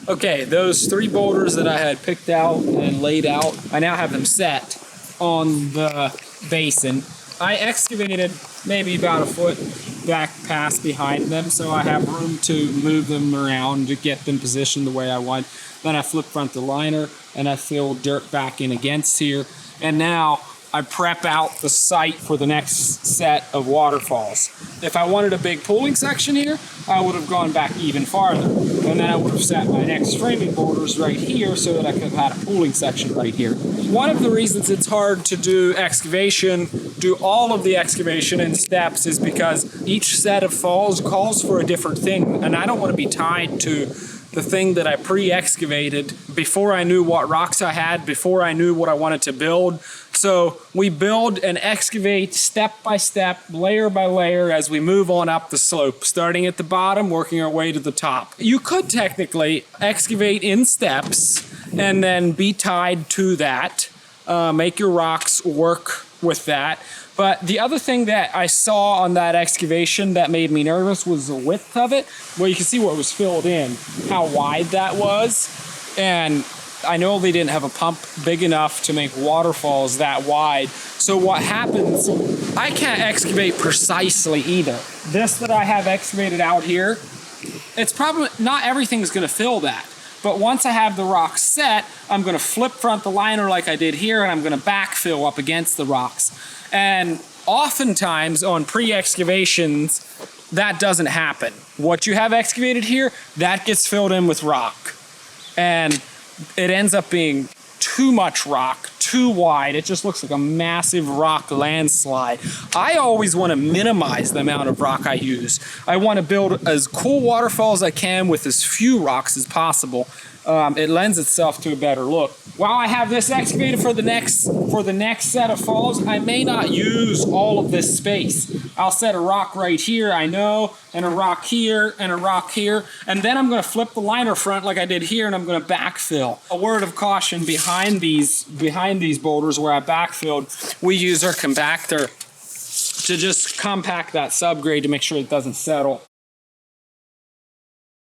Okay, those 3 boulders that I had picked out and laid out, I now have them set on the basin. I excavated maybe about a foot back past behind them, so I have room to move them around to get them positioned the way I want. Then I flip front the liner and I fill dirt back in against here. And now I prep out the site for the next set of waterfalls. If I wanted a big pooling section here, I would have gone back even farther. And then I would have set my next framing boulders right here so that I could have had a pooling section right here. One of the reasons it's hard to do excavation, do all of the excavation in steps, is because each set of falls calls for a different thing. And I don't want to be tied to the thing that I pre-excavated before I knew what rocks I had, before I knew what I wanted to build. So we build and excavate step by step, layer by layer as we move on up the slope, starting at the bottom, working our way to the top. You could technically excavate in steps and then be tied to that, make your rocks work with that. But the other thing that I saw on that excavation that made me nervous was the width of it. Well, you can see what was filled in, how wide that was. And I know they didn't have a pump big enough to make waterfalls that wide. So what happens, I can't excavate precisely either. This that I have excavated out here, it's probably, not everything's gonna fill that. But once I have the rocks set, I'm gonna flip front the liner like I did here, and I'm gonna backfill up against the rocks. And oftentimes on pre-excavations, that doesn't happen. What you have excavated here, that gets filled in with rock. And it ends up being too much rock, too wide. It just looks like a massive rock landslide. I always want to minimize the amount of rock I use. I want to build as cool waterfalls as I can with as few rocks as possible. It lends itself to a better look. While I have this excavated for the next set of falls, I may not use all of this space. I'll set a rock right here, I know, and a rock here, and a rock here, and then I'm going to flip the liner front like I did here, and I'm going to backfill. A word of caution, behind these boulders where I backfilled, we use our compactor to just compact that subgrade to make sure it doesn't settle.